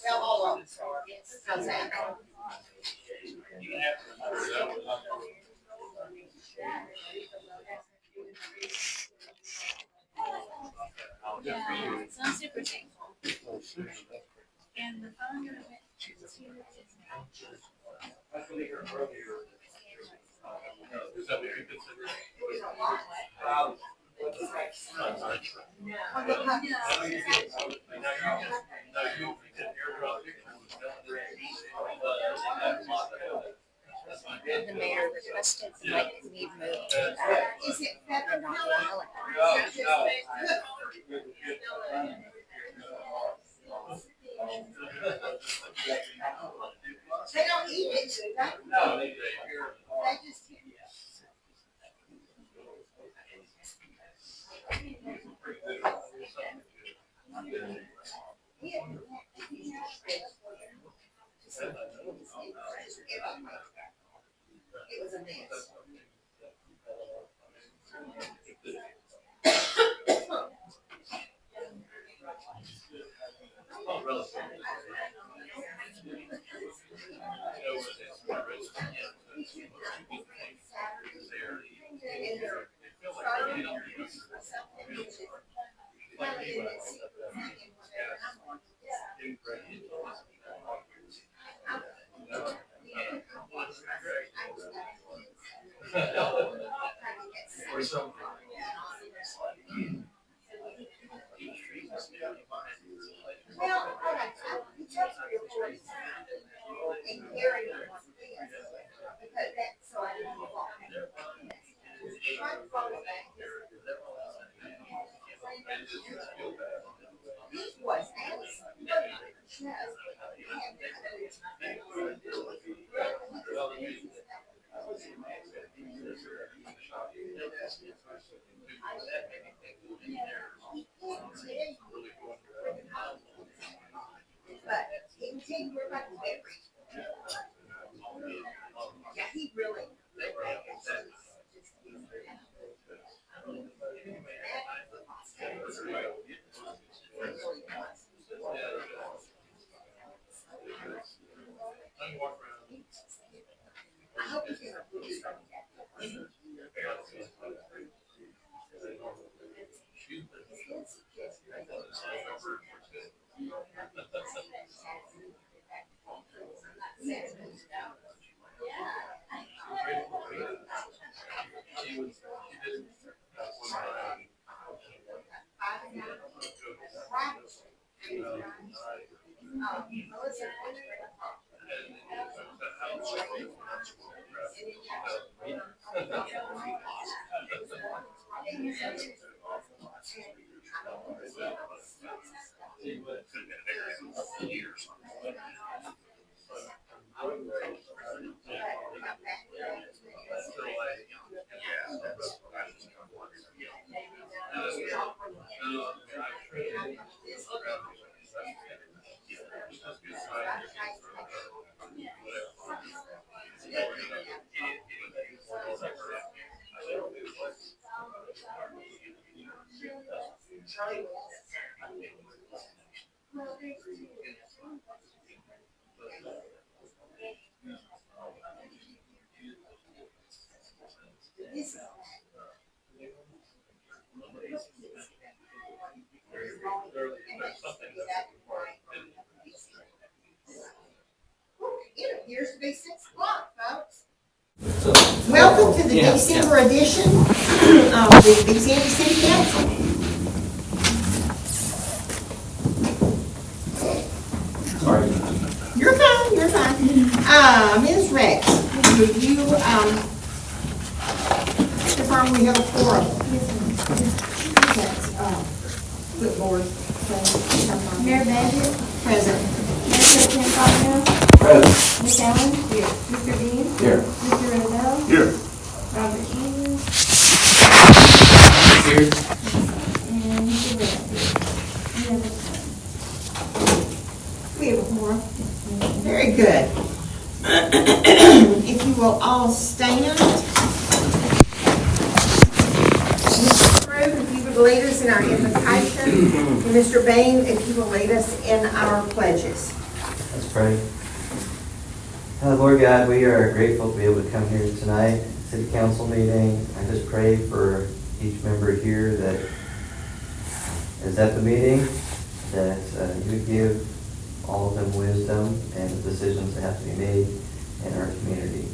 Well, all of them. How's that? Yeah, so I'm super thankful. And the phone that I went to is The mayor requested the mic be moved Is it better and now? not yell They don't eat it, do they? No, They just. It was a mess. or something. Well, all right, you take your voice and carry it on this, because that's so I didn't walk. Try to follow back. This was but he can tell you about the beverage. Yeah, he really. I hope you can approve it. It appears to be 6 o'clock, folks. Welcome to the December edition of the Big Sandy City Council. Sorry. You're fine, you're fine. Ms. Rex, would you, confirm we have a quorum? Clipboard. Mayor Badger, Present. Mayor Pro Tem Fabio, Present. Ms. Allen, here. Mr. Dean, Here. Mr. Rosa, If you will all stand. Mr. Prue, if you would lead us in our invocation, and Mr. Bain, if you will lead us in our pledges. Let's pray. Lord God, we are grateful to be able to come here tonight, city council meeting. I just pray for each member here that is at the meeting, that you would give all of them wisdom and the decisions that have to be made in our community.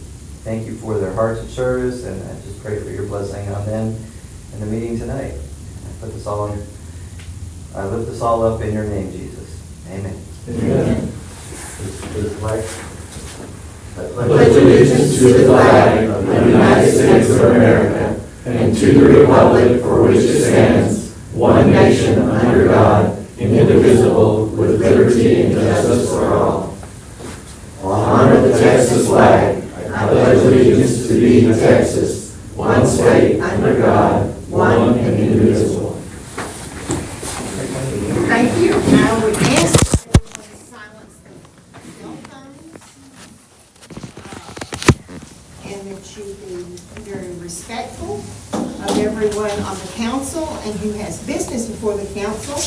Thank you for their hearts of service, and I just pray for your blessing on them in the meeting tonight. I lift this all up in your name, Jesus. Amen. Amen. I pledge allegiance to the flag of the United States of America and to the republic for which it stands, one nation under God, indivisible, with liberty and justice for all. Honor the Texas flag. I pledge allegiance to thee, Texas, one state under God, one and indivisible. Thank you. I would ask everyone to silence their cell phones, and that you be very respectful of everyone on the council and who has business before the council.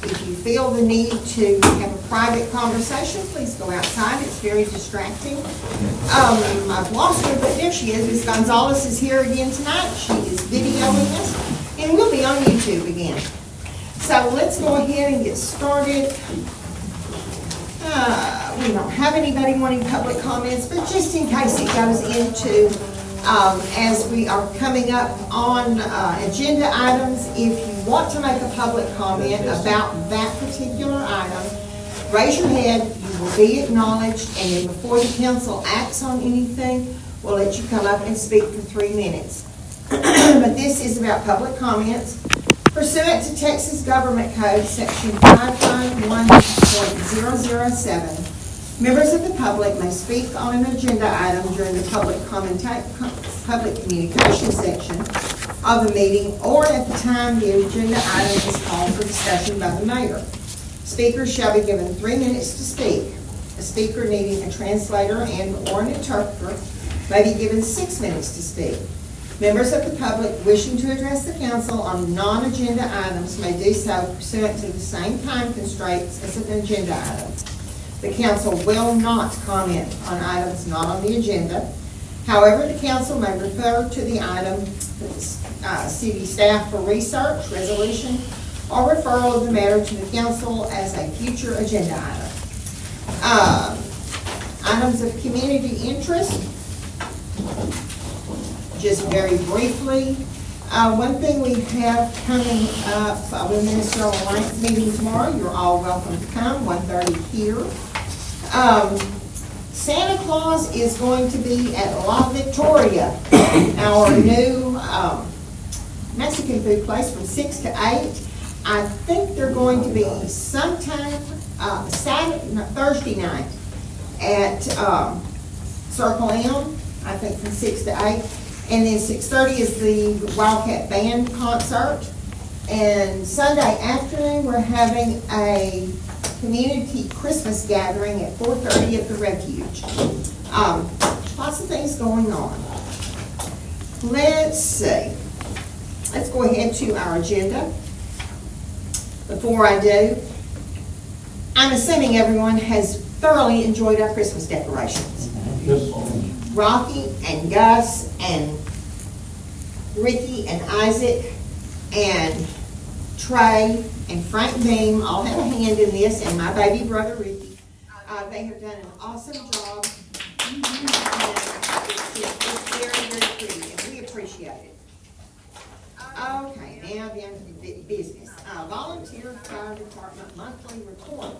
If you feel the need to have a private conversation, please go outside. It's very distracting. I've lost her, but there she is. Ms. Gonzalez is here again tonight. She is videoing us, and we'll be on YouTube again. So let's go ahead and get started. We don't have anybody wanting public comments, but just in case it goes into, as we are coming up on agenda items, if you want to make a public comment about that particular item, raise your hand, you will be acknowledged, and then before the council acts on anything, we'll let you come up and speak for 3 minutes. But this is about public comments. Pursuant to Texas Government Code, Section 551.007, members of the public may speak on an agenda item during the public communication section of the meeting or at the time the agenda item is called for discussion by the mayor. Speakers shall be given 3 minutes to speak. A speaker needing a translator and/or an interpreter may be given 6 minutes to speak. Members of the public wishing to address the council on non-agenda items may do so pursuant to the same time constraints as an agenda item. The council will not comment on items not on the agenda. However, the council may refer to the item to the city staff for research, resolution, or referral of the matter to the council as a future agenda item. Items of community interest. Just very briefly, one thing we have coming up, with Ministerial Alliance meeting tomorrow, you're all welcome to come, 1:30 here. Santa Claus is going to be at La Victoria, our new Mexican food place, from 6 to 8. I think they're going to be sometime Thursday night at Circle M, I think from 6 to 8. And then 6:30 is the Wildcat Band concert. And Sunday afternoon, we're having a community Christmas gathering at 4:30 at the Refuge. Lots of things going on. Let's see. Let's go ahead to our agenda. Before I do, I'm assuming everyone has thoroughly enjoyed our Christmas decorations. Yes. Rocky and Gus and Ricky and Isaac and Trey and Frank Beam all have a hand in this, and my baby brother Ricky. They have done an awesome job. It's very, very pretty, and we appreciate it. Okay, now down to the business. Volunteer Fire Department monthly report.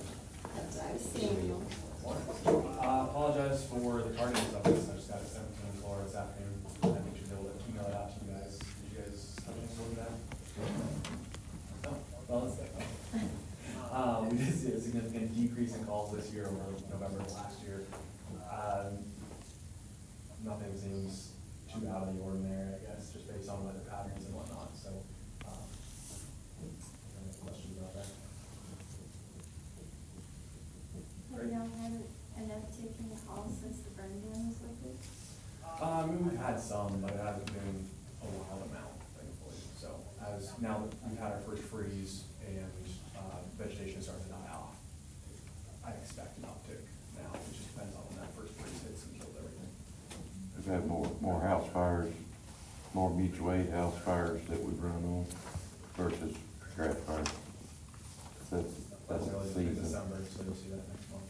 That's Samuel. Apologize for the tardiness of this. I just got it sent to the floor this afternoon. I think you'll be able to email it out to you guys. Did you guys have anything to look at that? No? Well, let's go. We did see a significant decrease in calls this year over November of last year. Nothing seems too out of the ordinary, I guess, just based on weather patterns and whatnot. So, any questions about that? Have y'all had an uptick in the calls since the burn had some, but it hasn't been a wild amount, thankfully. So as now that we've had our first freeze and vegetation is starting to die off, I expect an uptick now. It just depends on when that first freeze hits and kills everything. We've had more house fires, more mutual aid house fires that we've run on versus grass fires. That's That's the early in season. December, so you'll see that next month.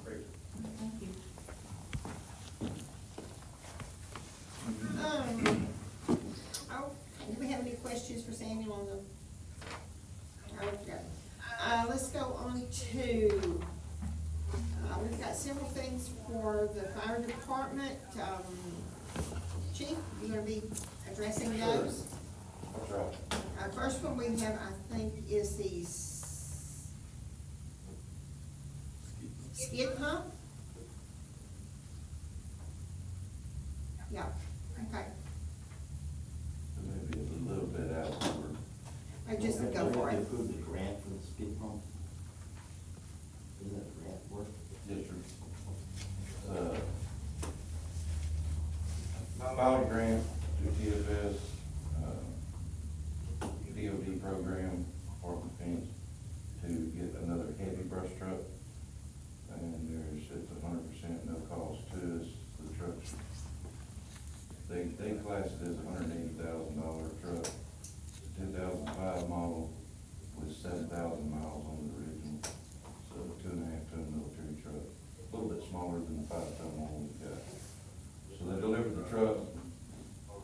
Great. Thank you. Oh, do we have any questions for Samuel on the? Okay. Let's go on to, we've got several things for the fire department. Chief, you gonna be addressing those? That's right. First one we have, I think, is the skid pump? Yeah, okay. Maybe a little bit out of order. Just go for it. Approve the grant for the skid pump? Isn't that grant work? Yes, sir. Pilot grant to TFS, DOD program, Department of Defense, to get another heavy brush truck. And it's 100% no cost to us, the trucks. They class it as $180,000 truck. It's a 2005 model with 7,000 miles on the original. So 2.5-ton military truck, a little bit smaller than the 5-ton one we've got. So they delivered the truck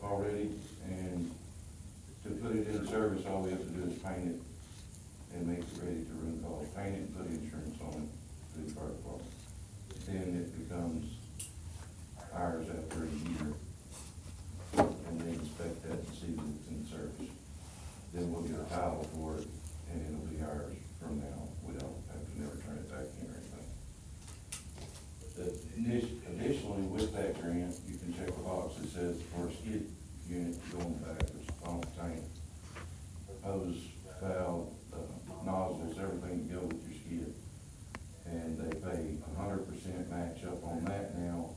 already, and to put it in service, all we have to do is paint it and make it ready to run calls. Paint it and put insurance on it through the fire department. Then it becomes ours after a year, and they inspect that and see that it's in service. Then we'll get a title for it, and it'll be ours from now. We don't have to never turn it back in or anything. Additionally, with that grant, you can check the box that says for a skid unit going back, there's a pump, tank, hose, valve, nozzles, everything to go with your skid. And they pay 100% match up on that now,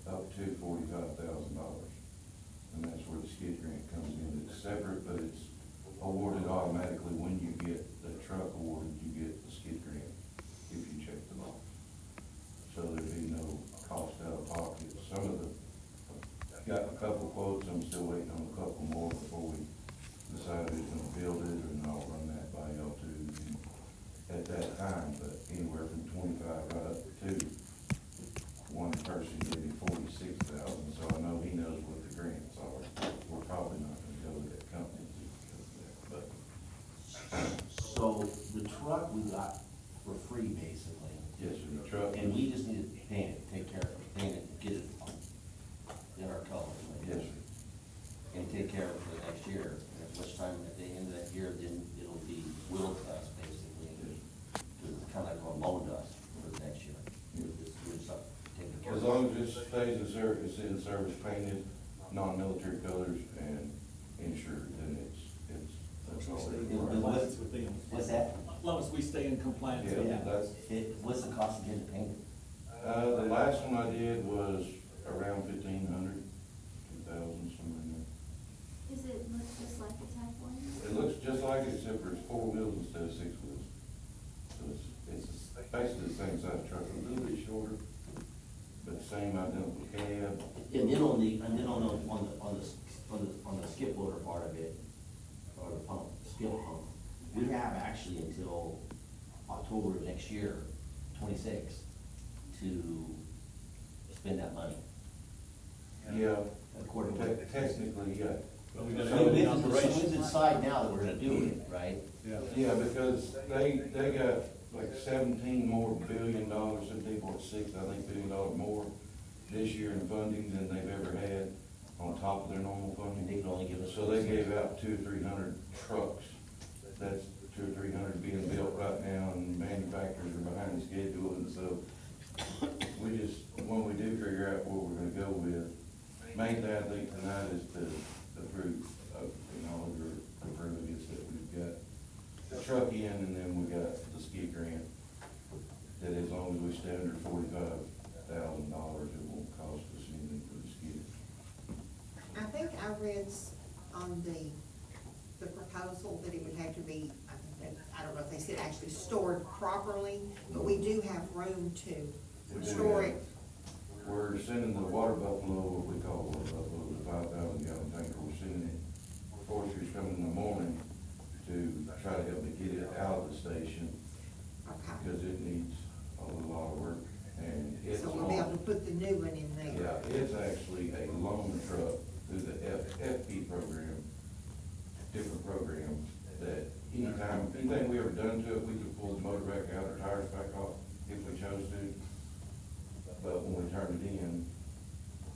up to $45,000. And that's where the skid grant comes in. It's separate, but it's awarded automatically. When you get the truck awarded, you get the skid grant if you check the box. So there'd be no cost out of pocket. Some of the, I've got a couple quotes, I'm still waiting on a couple more before we decide who's gonna build it, and I'll run that by y'all too at that time. But anywhere from 25 right up to one person gave me 46,000, so I know he knows what the grants are. We're probably not gonna go with that company because of that, but. So the truck we got for free, basically, Yes, sir, the truck. and we just need to paint it, take care of it, paint it, get it in our colors. like Yes, that. sir. And take care of it for the next year, and at which time, at the end of that year, then it'll be willed to us, basically. Kind of like a loan to us for the next year. We're just doing something, taking care of As it. long as it stays in service, it's in service, painted, non-military colors, and insured, then that's all. What's that? As long as we stay in compliance. Yeah, that's, What's the cost of getting it painted? the last one I did was around 1,500, 2,000, somewhere in there. Does it look just like the type one? It looks just like it, except for it's 4 wheels instead of 6 wheels. So it's basically the same size truck, a little bit shorter, but same identical cab. And then on the skip loader part of it, or the pump, skip pump, we have actually until October of next year, 26, to spend that money. Yeah, According to. technically, yeah. But we gotta So- do it We in have to operation. decide now that we're gonna do it, right? Yeah, because they got like 17 more billion dollars, some people at 6, I think, $1 billion more this year in funding than they've ever had on top of their normal And they funding. can only give us. So they gave out 200 or 300 trucks. That's 200 or 300 being built right now, and manufacturers are behind the schedule, and so we just, when we do figure out what we're gonna go with, main thing I think tonight is to approve, acknowledge or approve, I guess, that we've got the truck in, and then we got the skid grant, that as long as we stay under 45, $5,000, it won't cost us anything for the skid. I think I read on the proposal that it would have to be, I don't know if they said actually stored properly, but we do have room to We do store have- it. We're sending the water buffalo, what we call water buffalo, the 5,000 gallon tanker, we're sending it, forestry's coming in the morning to try to help me get it out of the station, Okay, because it needs a lot of work, and it's so we'll be able to on. put the new one in there. Yeah, it's actually a loan truck through the FP program, different programs, that anything we ever done to it, we could pull the motor back out, or tires back off, if we chose to. But when we turn it in,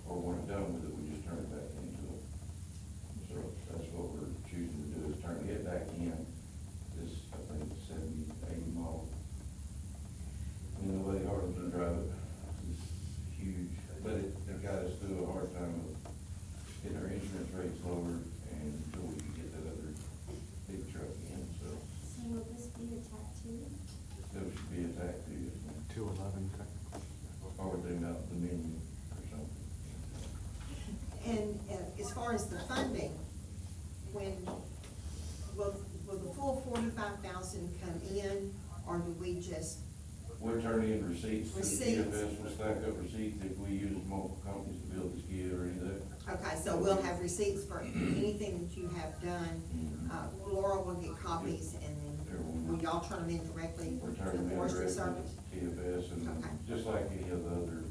or when we're done with it, we just turn it back into it. So that's what we're choosing to do, is turn it back in. This, I think, 70, 80 model. And nobody hardly can drive it. It's huge, but it got us through a hard time of getting our insurance rates lowered, and until we could get that other big truck in, so So will this be attacked too? there should be a tax to it. 211. Or they out the menu or something. And as far as the funding, when, will the full 45,000 come in, or do we just, We'll turn in receipts to the Receipts. TFS, we'll stack up receipts if we use multiple companies to build the skid or any of that. okay, so we'll have receipts for anything that you have done. Laura will get copies, and then will y'all turn them in directly We're to turning the in forestry directly service? to TFS, and Okay. just like any of the other,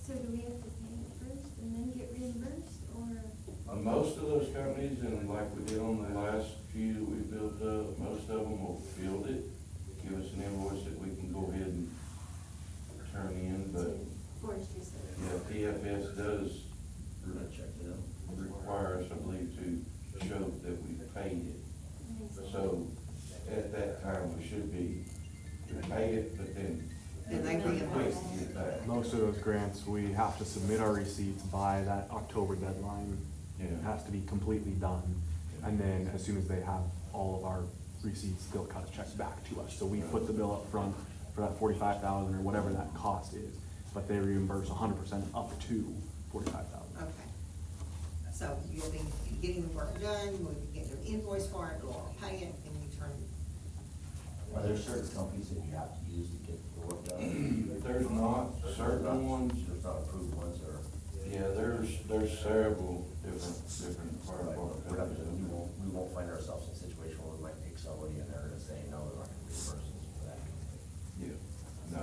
So do we have to pay it first and then get reimbursed, or? most of those companies, and like we did on the last few that we built up, most of them will build it, give us an invoice that we can go ahead and turn in, but Forestry service. yeah, TFS does require us, I believe, to show that we paid it. So at that time, we should be, we pay it, but then Then they we reimburse. get it back. Most of those grants, we have to submit our receipts by that October deadline. It Yeah. has to be completely done. And then as soon as they have all of our receipts, they'll cut a check back to us. So we put the bill up front for that 45,000 or whatever that cost is, but they reimburse 100% up to 45,000. Okay. So you'll be getting the work done, we'll be getting an invoice for it, Laura will pay it, and we turn it. Are there certain companies that you have to use to get the work done? There's not certain ones, There's not approved ones, or? yeah, there's several different fire department We're not, companies. we won't find ourselves in a situation where we might take somebody and they're gonna say, no, they're not gonna reimburse us for that. Yeah, no,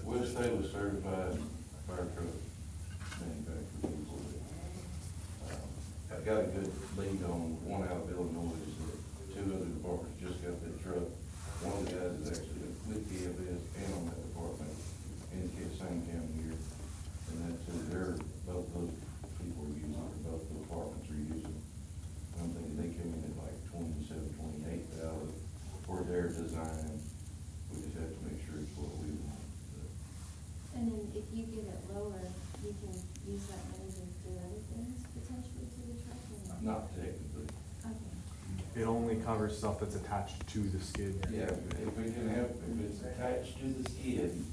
we'll stay with certified fire truck manufacturers. I've got a good lead on one out of Illinois, that two other departments just got that truck. One of the guys is actually with TFS and on that department in the same county here. And that's, both those people are using, or both the departments are using. I'm thinking they came in at like 27,000, 28,000 for their design. We just have to make sure it's what we want. And then if you get it lower, you can use that money to do other things potentially to the truck, or? Not technically. Okay. It only covers stuff that's attached to the skid. Yeah, if we can help, if it's attached to the skid,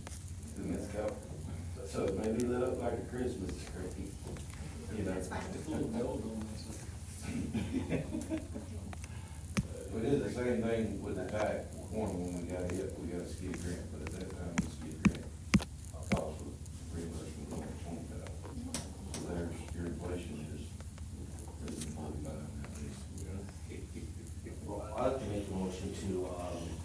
then it's covered. So it may be lit up like a Christmas tree, you know. That's fine. We did the same thing with the back one when we got hit, we got a skid grant, but at that time, the skid grant cost was reimbursement was only $20,000. So there's, your inflation is really $45 nowadays. Well, I'd like to make a motion to,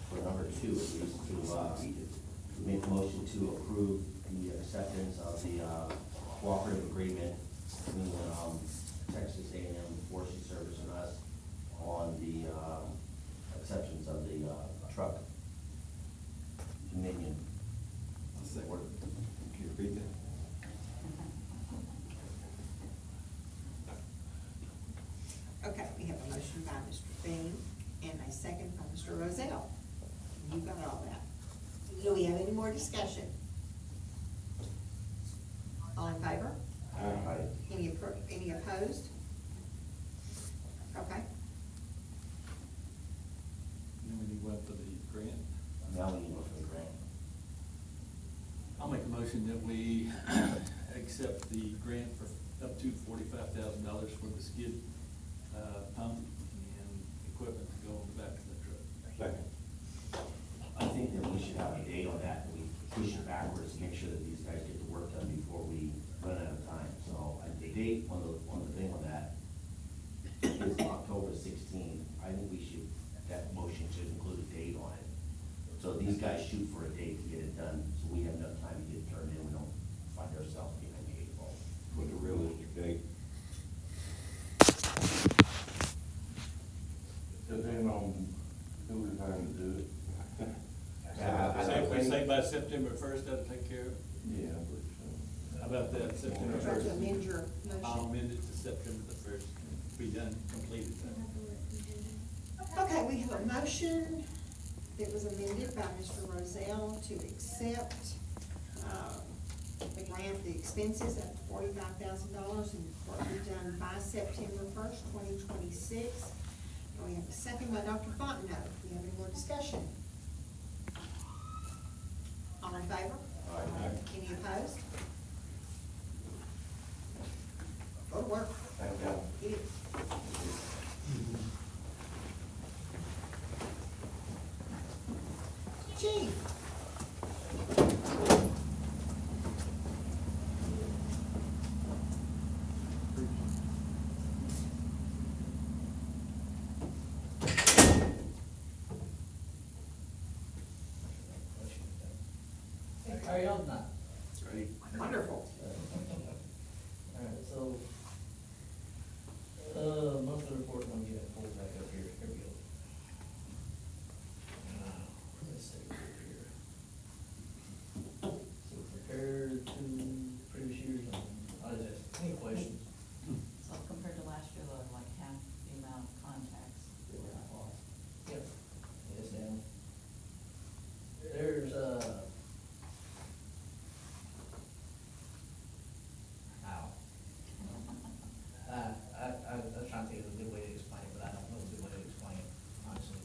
for number 2 at least, to, make a motion to approve the acceptance of the, cooperative agreement between, Texas A&M Forestry Service and us on the, acceptance of the, truck Dominion. Can you repeat that? Okay, we have a motion by Mr. Bean and a second by Mr. Rozell. You got all that. Do we have any more discussion? All in favor? Aye. Any opposed? Okay, Then we need one for the grant. Now we need one for the grant. I'll make a motion that we accept the grant for up to $45,000 for the skid, pump and equipment to go on the back of the truck. Second. I think that we should have a date on that, and we push it backwards to make sure that these guys get the work done before we run out of time. So, the date on the thing on that is October 16th. I think that motion should include a date on it. So these guys shoot for a date to get it done, so we have enough time to get it turned in, we don't find ourselves behind the 8 ball. With a realistic date. Depending on who we're trying to do it. We say by September 1st, that'll take care of it. Yeah, but, How about that, September Try to 1st? amend your I'll motion. amend it to September the 1st, be done, completed. Okay, we have a motion that was amended by Mr. Rozelle to accept, the grant, the expenses at $45,000 and what will be done by September 1st, 2026. And we have a second by Dr. Fontenot. Do we have any more discussion? All in favor? Any opposed? Go to work. thank God. Get it. Chief. How are y'all tonight? Ready? Wonderful. Alright, so, monthly report, let me get it pulled back up here, here we go. Let's see here. So compared to previous years, I just ask, any questions? So compared to last year, though, like half the amount of contacts that were lost. Yep. Yes, down. There's, I was trying to think of a good way to explain it, but I don't know a good way to explain it, honestly.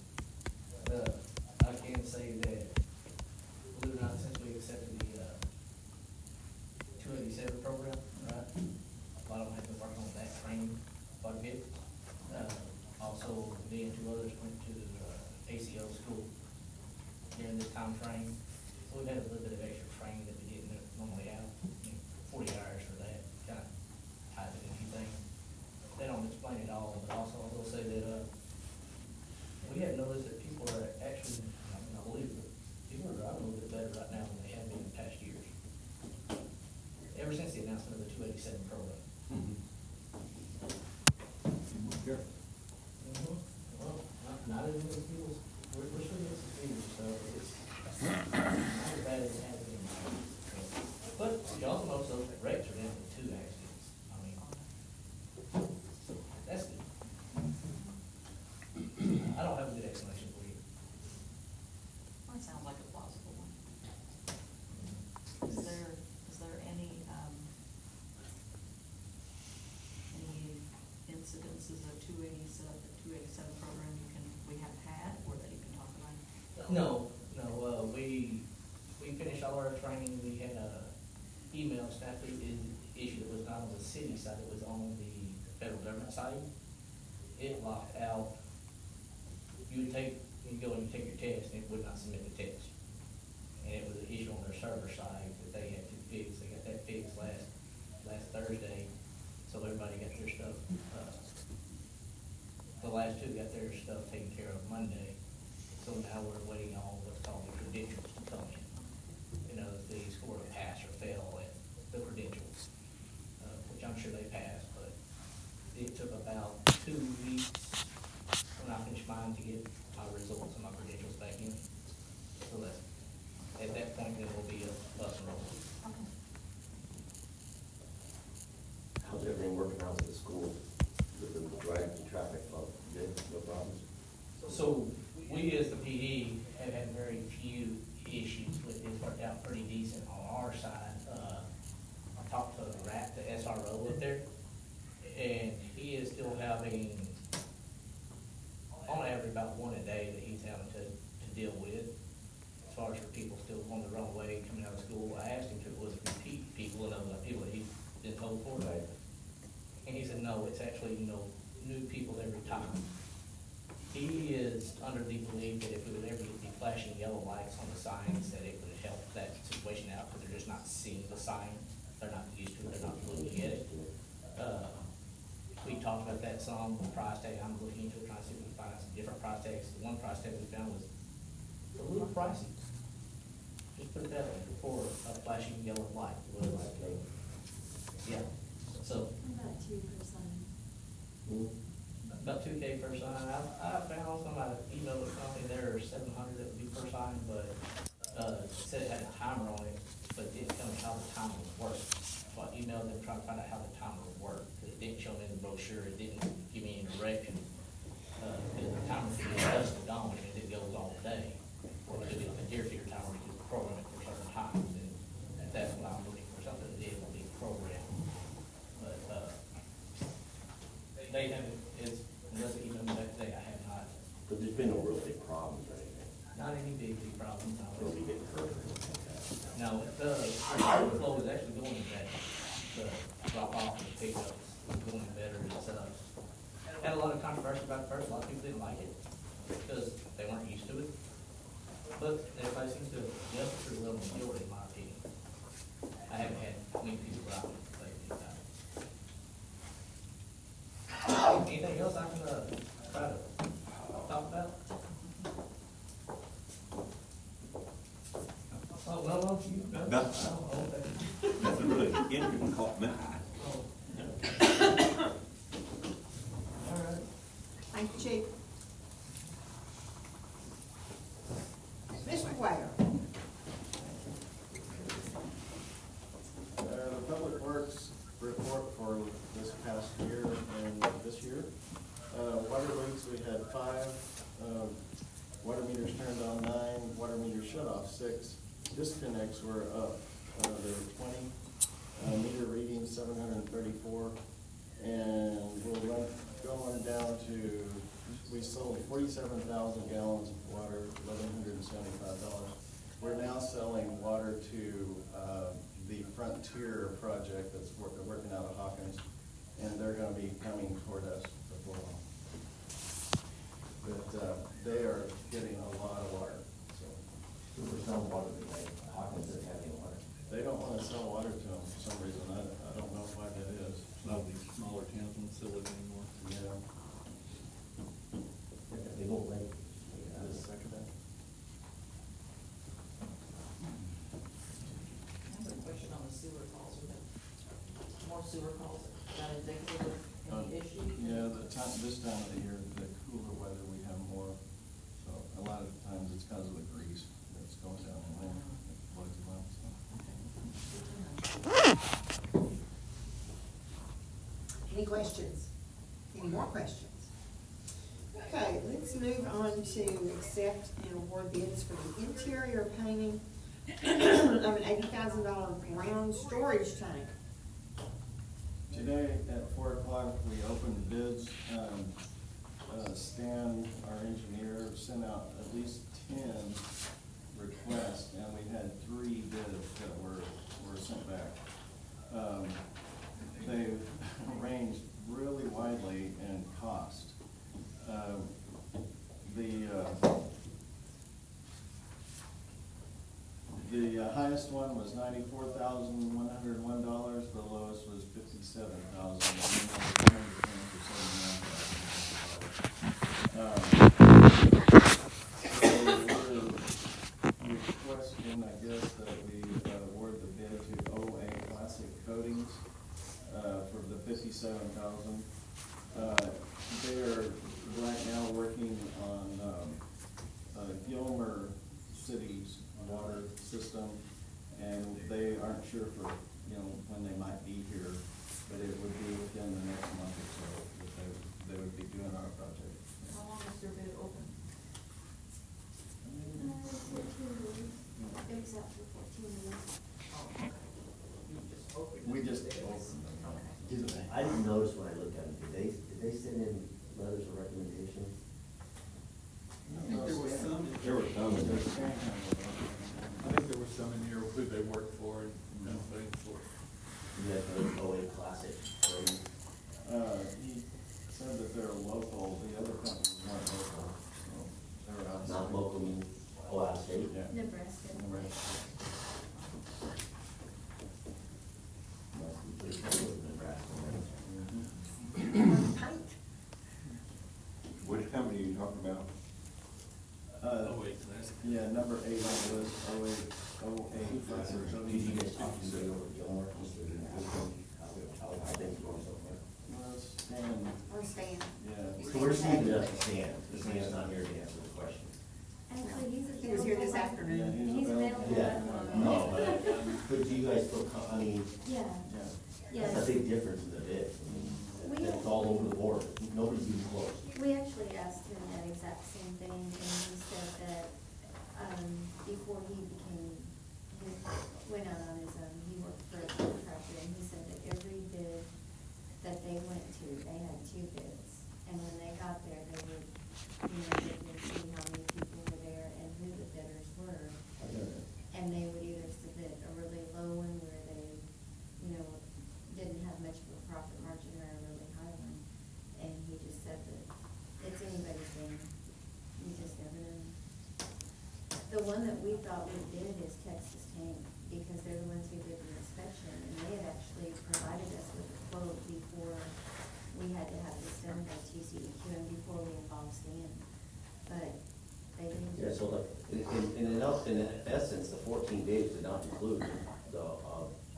I can say that, believe it or not, since we accepted the, 287 program, right? A lot of them have been working on that training quite a bit. Also, me and 2 others went to, ACO school during this time frame. So we've had a little bit of extra training that we didn't normally have, 40 hours for that, kind of ties in a few things. They don't explain it all, but also I will say that, we have noticed that people are actually, I mean, I believe that people are driving a little bit better right now than they have been in past years. Ever since the announcement of the 287 program. Sure. Well, not as many people, we're still getting some figures, so it's not as bad as it has been. But you also notice those wrecks are down to 2 accidents. I mean, that's good. I don't have a good explanation for you. Well, it sounds like a plausible one. Is there any incidences of 287 program we have had, or that you can talk about? No, we finished all our training, we had a email snafu issue that was not on the city side, it was on the federal government side. It locked out, you go and you take your test, and it would not submit the test. And it was an issue on their server side that they had to fix, they got that fixed last Thursday, so everybody got their stuff, the last 2 got their stuff taken care of Monday. So now we're waiting on what's called the credentials to come in. You know, if they score a pass or fail at the credentials, which I'm sure they passed, but it took about 2 weeks when I finished mine to get my results and my credentials back in. So that, at that point, then we'll be up and rolling. Okay. How's everything working out at the school? With the driving traffic flow, good, no problems? So we as the PD have had very few issues with it. It's worked out pretty decent on our side. I talked to the SRO up there, and he is still having, on average, about 1 a day that he's having to deal with, as far as for people still going the wrong way coming out of school. I asked him if it was repeat people, and people that he's been told for. Right. And he said, no, it's actually, new people every time. He is under the belief that if we would ever get the flashing yellow lights on the signs, that it would help that situation out, because they're just not seeing the sign. They're not used to it, they're not looking at it. We talked about that some, the price tag, I'm looking into it, trying to see if we can find out some different price tags. The one price tag we found was a little pricey. Just put it that way, for a flashing yellow light. It was, yeah, so. About 2 per sign. About $2K per sign. I found some, I emailed the company, there are 700 that would be per sign, but, it said it had a timer on it, but it didn't tell me how the timer would work. So I emailed them trying to find out how the timer would work, because it didn't show me in the brochure, it didn't give me any direction. Because the timer could be dusk to dawn, and it goes all day. Or it could be like a deer feeder timer, you could program it for certain times, and that's what I'm looking for, something that will be programmed. But, they haven't, unless they emailed me that day, I have not. But there's been no real big problems or anything. Not any big problems, no. Or we get hurt or anything like that. No, the overflow is actually going better. The drop off and the pickup is going better. It's, had a lot of controversy about it first. A lot of people didn't like it because they weren't used to it. But everybody seems to adjust to the level of majority, in my opinion. I haven't had many people around lately about it. Anything else I can, try to talk about? Oh, no, you. Nothing really interesting caught my eye. All right. Thank you, Chief. Mr. Ware. The Public Works report for this past year and this year. Water leaks, we had 5, water meters turned on 9, water meters shut off 6, disconnects were up, there were 20, meter readings 734, and we're going down to, we sold 47,000 gallons of water, $1,175. We're now selling water to the Frontier project that's working out of Hawkins, and they're gonna be coming toward us before long. But they are getting a lot of water, so. There's no water today. Hawkins doesn't have any water. They don't wanna sell water to them for some reason, I don't know why that is. Not these smaller towns won't sell it anymore. Yeah. They won't let it. Just a second. I have a question on the sewer calls, we got more sewer calls, that indicative of any issue? Yeah, this time of the year, the cooler weather, we have more, so a lot of times it's because of the grease that's going down in there, it floats them out, so. Any questions? Any more questions? Okay, let's move on to accept and award bids for the interior painting of an $80,000 brown storage tank. Today at 4 o'clock, we opened bids. Stan, our engineer, sent out at least 10 requests, and we had 3 bids that were sent back. They ranged really widely in cost. The highest one was $94,101, the lowest was $57,000. We requesting, I guess, that we award the bid to OA Classic Coatings for the $57,000. They're right now working on Gilmer City's water system, and they aren't sure for, when they might be here, but it would be within the next month or so that they would be doing our project. How long is their bid open? 14 days. It was out for 14 days. You just opened. We just bids. opened them. Okay. I didn't notice when I looked at them, did they send in letters of recommendation? I think there was some. There were some. There's Stan handled it. I think Did you guys talk to somebody over at Gilmore? I think you're going somewhere. Or stand. So where's Steve up to stand? Stan's not here to answer the questions. Actually, he's available. He was here this afternoon. He's available. Yeah, no, but do you guys feel, I mean, Yeah, that's a yes. big difference in the bid. I mean, it's all over the board. Nobody's even close. We actually asked him that exact same thing, and he said that, before he went out on his own, he worked for a contractor, and he said that every bid that they went to, they had 2 bids. And when they got there, they would, they would see how many people were there and who the bidders were. And they would either submit a really low one where they, didn't have much of a profit margin, or a really high one. And he just said that it's anybody's game. You just never know. The one that we thought we did is Texas Tank, because they're the ones who did the inspection, and they had actually provided us with a quote before we had to have this done by TCEQ and before we involved Stan. But they didn't. Yeah, so like, in essence, the 14 days did not include the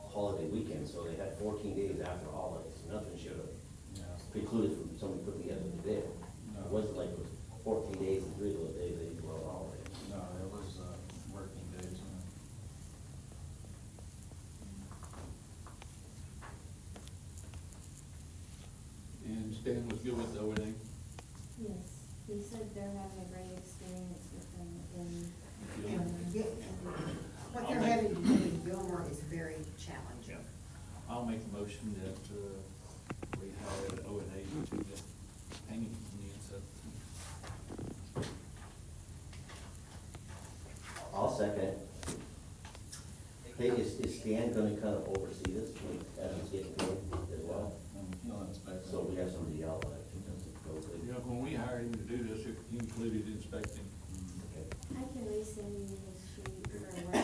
holiday weekend, so they had 14 days after holidays. Nothing should have precluded from somebody putting together the bid. It wasn't like it was 14 days and 3 of those days they were on holiday. No, it was, working days. And Stan was good with O&A? Yes, he said they're having a great experience with them in. What they're having to do in Gilmore is very challenging. I'll make a motion that, we hire O&A to get painting from the inside. I'll second it. Hey, is Stan gonna kind of oversee this, as he's getting paid as well? So we have somebody to yell at it. You know, when we hired him to do this, it included inspecting. Okay. I can resend you his sheet for work.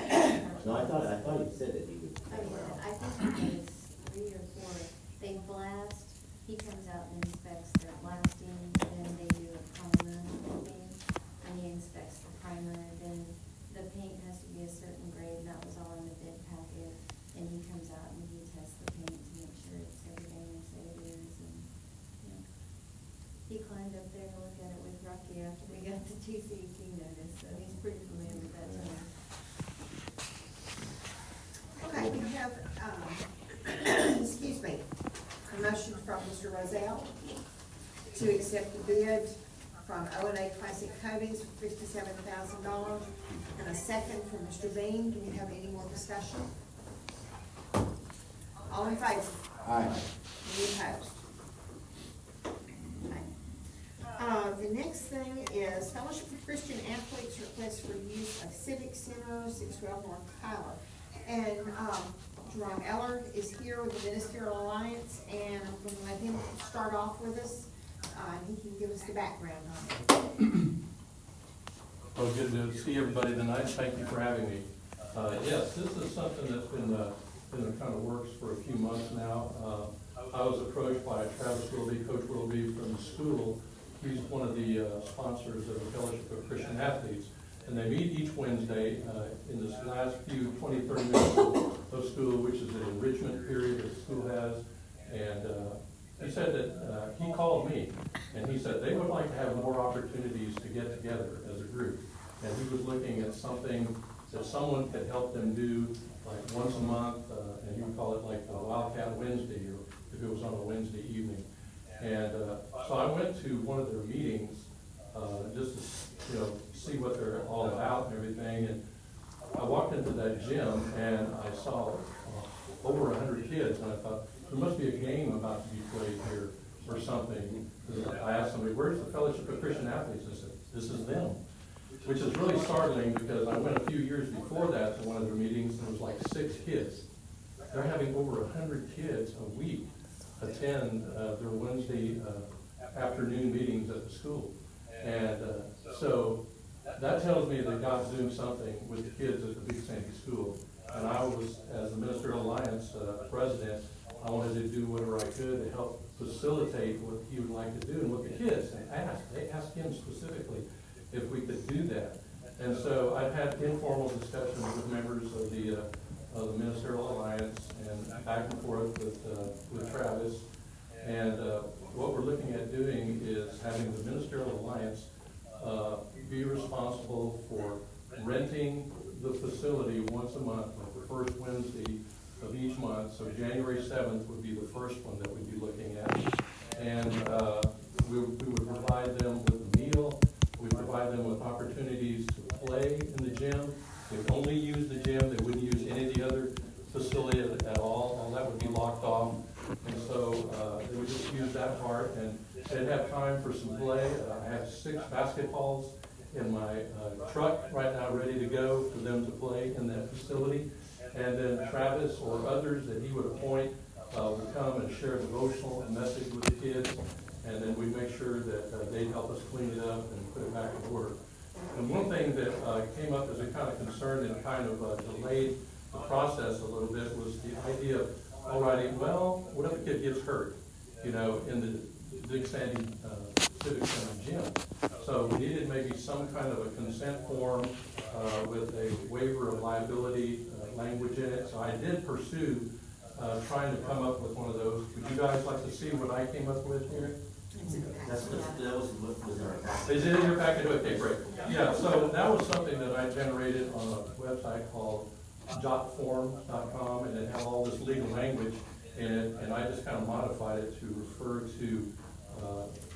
No, I thought he said that he would. I think he does 3 or 4. They blast, he comes out and inspects their blasting, then they do a primer coating, and he inspects the primer, then the paint has to be a certain grade, and that was all in the bid packet. And he comes out and he tests the paint to make sure it's everything they say it is, and, he climbed up there to look at it with Rocky after we got the TCEQ notice, so he's pretty familiar with that zone. Okay, we have, excuse me, a motion from Mr. Rozell to accept the bid from O&A Classic Coatings for $57,000. And a second from Mr. Bean. Do we have any more discussion? All in favor? Aye. Any opposed? Okay. The next thing is Fellowship of Christian Athletes request for use of Civic Center, 612 North Tyler. And, Jerome Eller is here with the Ministerial Alliance, and I'm gonna let him start off with us. He can give us the background on it. Well, good to see everybody tonight. Thank you for having me. Yes, this is something that's been in the kind of works for a few months now. I was approached by Travis Willoughby, Coach Willoughby from the school. He's one of the sponsors of the Fellowship of Christian Athletes. And they meet each Wednesday in this last few 20, 30 minutes of school, which is an enrichment period that the school has. And he said that he called me and he said they would like to have more opportunities to get together as a group. And he was looking at something that someone could help them do like once a month, and he would call it like the Wildcat Wednesday, or if it was on a Wednesday evening. And so I went to one of their meetings just to see what they're all about and everything. And I walked into that gym and I saw over 100 kids, and I thought, there must be a game about to be played here or something. I asked somebody, where's the Fellowship of Christian Athletes? I said, this is them. Which is really startling, because I went a few years before that to one of their meetings, and it was like 6 kids. They're having over 100 kids a week attend their Wednesday afternoon meetings at the school. And so that tells me that God's doing something with the kids at the Big Sandy School. And I was, as the Ministerial Alliance president, I wanted to do whatever I could to help facilitate what he would like to do. And with the kids, they asked him specifically if we could do that. And so I've had informal discussions with members the Ministerial Alliance and back and forth with Travis. And what we're looking at doing is having the Ministerial Alliance be responsible for renting the facility once a month, like the first Wednesday of each month. So January 7th would be the first one that we'd be looking at. And we would provide them with a meal. We provide them with opportunities to play in the gym. They'd only use the gym. They wouldn't use any of the other facility at all. All that would be locked off. And so they would just use that part, and they'd have time for some play. I have 6 basketballs in my truck right now ready to go for them to play in that facility. And then Travis or others that he would appoint would come and share a devotional and message with the kids. And then we'd make sure that they'd help us clean it up and put it back in order. And one thing that came up as a kind of concern and kind of delayed the process a little bit was the idea of, alrighty, well, what if a kid gets hurt, in the Big Sandy Civic Center gym? So we needed maybe some kind of a consent form with a waiver of liability language in it. So I did pursue trying to come up with one of those. Would you guys like to see what I came up with here? That was in our package. Is it in your packet? Okay, great. Yeah, so that was something that I generated on a website called jotform.com, and it had all this legal language in it, and I just kind of modified it to refer to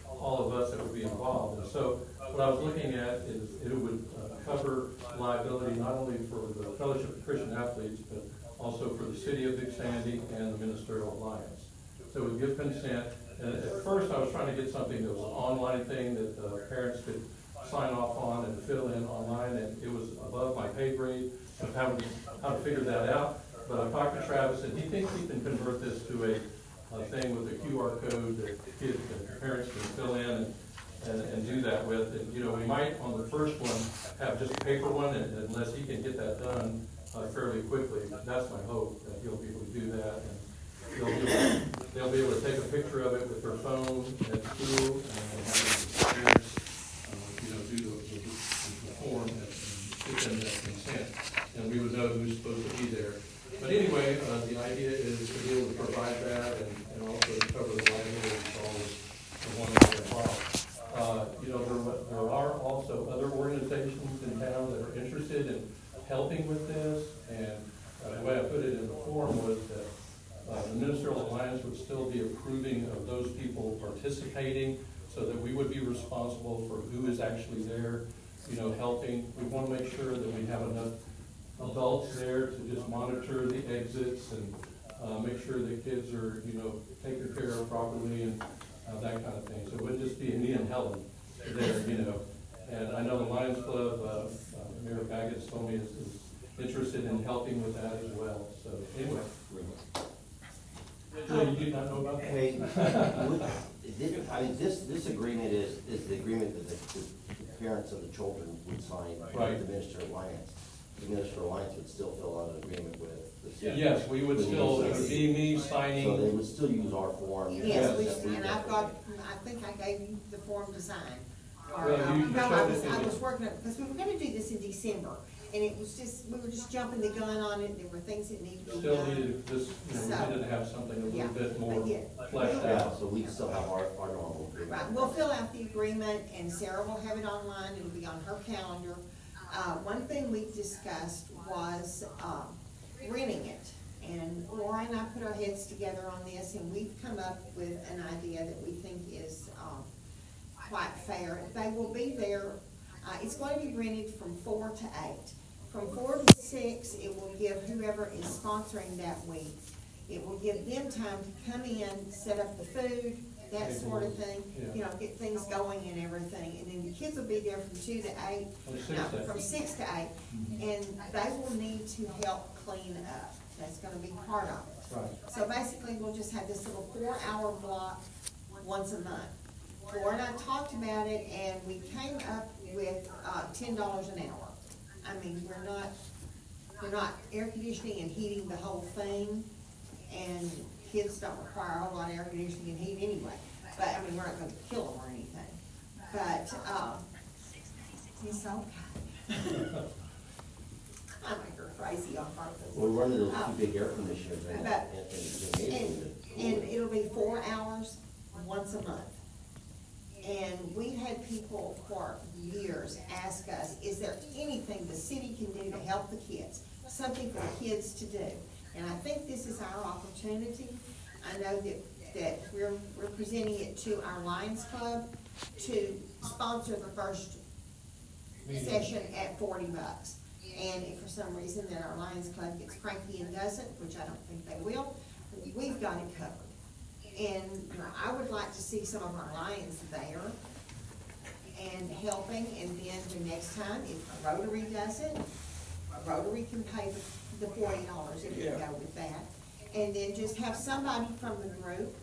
all of us that would be involved. And so what I was looking at is it would cover liability not only for the Fellowship of Christian Athletes, but also for the City of Big Sandy and the Ministerial Alliance. So it would give consent. And at first I was trying to get something that was an online thing that parents could sign off on and fill in online, and it was above my pay grade of how to figure that out. But I talked to Travis, and he thinks he can convert this to a thing with a QR code that kids and parents can fill in and do that with. And, we might on the first one have just a paper one, and unless he can get that done fairly quickly. That's my hope, that he'll be able to do that. And they'll be able to take a picture of it with their phone at school and have parents, do the form and put in that consent. And we would know who's supposed to be there. But anyway, the idea is to be able to provide that and also to cover the liability for all the ones that are involved. There are also other organizations in town that are interested in helping with this. And the way I put it in the form was that the Ministerial Alliance would still be approving of those people participating, so that we would be responsible for who is actually there, helping. We want to make sure that we have enough adults there to just monitor the exits and make sure the kids are, taken care of properly and that kind of thing. So it would just be me and Helen there, And I know the Lions Club, Mayor Baggett told me is interested in helping with that as well. So anyway. You did not know about that? Hey, this agreement is the agreement that the parents of the children would sign Right. with the Ministerial Alliance. The Ministerial Alliance would still fill out an agreement with the city. Yes, we would still, it would be me So they signing. would still use our form. Yes, Yes. and I think I gave you the form to sign. Or, Well, you no, showed it to I me. was working on, because we were gonna do this in December, and it was just, we were just jumping the gun on it, there were things that needed to be Still done. needed this, we needed to have something a Yeah, little bit more but yeah. fleshed Yeah, out. so we still have our normal agreement. Right, we'll fill out the agreement, and Sarah will have it online, it'll be on her calendar. One thing we discussed was, renting it. And Laura and I put our heads together on this, and we've come up with an idea that we think is, quite fair. They will be there, it's going to be rented from 4 to 8. From 4 to 6, it will give whoever is sponsoring that week, it will give them time to come in, set up the food, that sort of thing, Yeah. get things going and everything. And then the kids will be there from 2 to 8, From 6 no, to 8. from 6 to 8. And they will need to help clean up. That's gonna be part of it. Right. So basically, we'll just have this little 4-hour block once a month. Laura and I talked about it, and we came up with, $10 an hour. I mean, we're not air conditioning and heating the whole thing, and kids don't require a whole lot of air conditioning and heat anyway. But, I mean, we're not gonna kill them or anything. But, it's okay. I make her afraid. crazy on purpose. We're running those two big air conditioners in But- the gymnasium. And it'll be 4 hours once a month. And we've had people for years ask us, is there anything the city can do to help the kids? Something for the kids to do. And I think this is our opportunity. I know that we're presenting it to our Lions Club to sponsor the first session at $40. And if for some reason that our Lions Club gets cranky and doesn't, which I don't think they will, we've got it covered. And you know, I would like to see some of our Lions there and helping, and then the next time, if Rotary does it, Rotary can pay the $40 if you go with that. And then just have somebody from the group,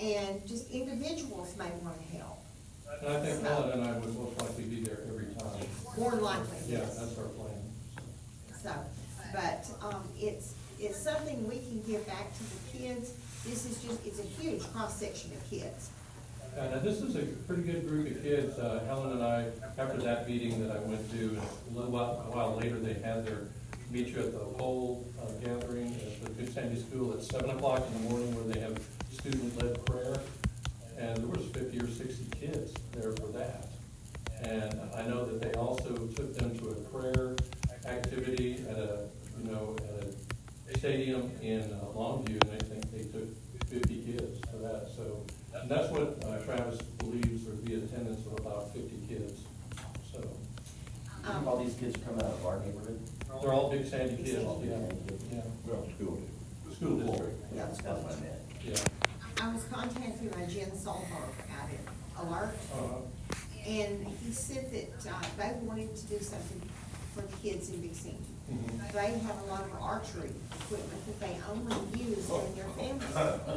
and just individuals may wanna help. And I think Helen and I would most likely be there every time. More than likely, Yeah, yes. that's our plan. So, but, it's something we can give back to the kids. This is just, it's a huge cross-section of kids. And this is a pretty good group of kids. Helen and I, after that meeting that I went to, and a while later, they had their meet you at the pole gathering at the Good Sandy School at 7 o'clock in the morning, where they have student-led prayer. And there was 50 or 60 kids there for that. And I know that they also took them to a prayer activity at a stadium in Longview, and I think they took 50 kids for that. So, and that's what Travis believes would be attendance of about 50 kids. So, All these kids are coming out of our neighborhood? they're all Big Sandy kids, yeah. Well, school. School district, Yeah, That's what I meant. yeah. I was contacted by Jen Solberg out at Alert, and he said that, they wanted to do something for the kids in Big Sandy. They have a lot of archery equipment that they only use in their family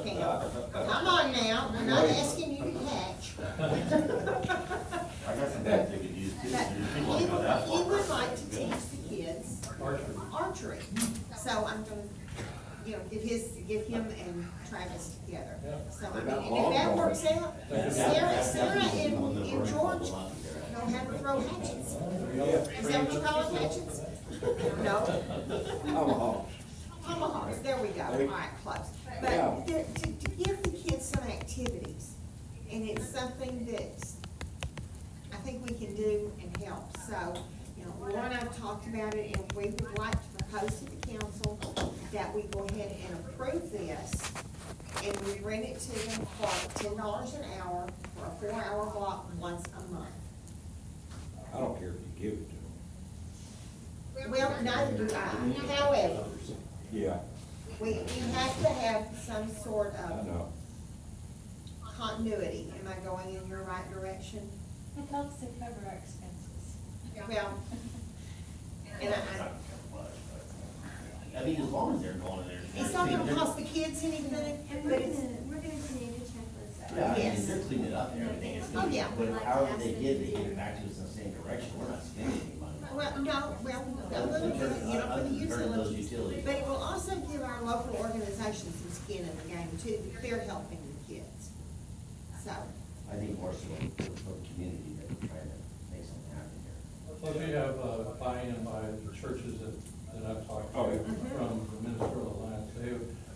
camp. Come on now, we're not asking you to catch. I got some guys they could use too. But There's people that go that he far. would like to teach the kids Archery. archery. So I'm gonna, give him and Travis together. Yeah. So, I mean, and if that works out, Sarah and George know how to throw hatchets. Is that what you call it, hatchets? No? Tomahawks, there we go, all right, close. But to give the kids some activities, and it's something that I think we can do and help. So, you know, Laura and I have talked about it, and we would like to propose to the council that we go ahead and approve this, and we rent it to them for $10 an hour for a 4-hour block once a month. I don't care if you give it to them. Well, neither do I. However, Yeah, we have to have some sort I of know. continuity. Am I going in your right direction? It helps to cover our expenses. Well, and I mean, as long as they're going in there. it's not gonna cost the kids anything, And but it's, we're gonna create a checklist. Yeah, I mean, Yes. they're cleaning it up and everything. It's gonna Oh, be- yeah. But however they give it back to us in the same direction. We're not spending any money. well, no, well, a little bit, you know, for the Turn those utilities. utilities. But it will also give our local organizations some skin in the game too, that they're helping the kids. So, I think more so for the community that we're trying to make something happen here. Plus, we have buy-in by the churches that I've talked Oh, to yeah. from the Ministerial Alliance.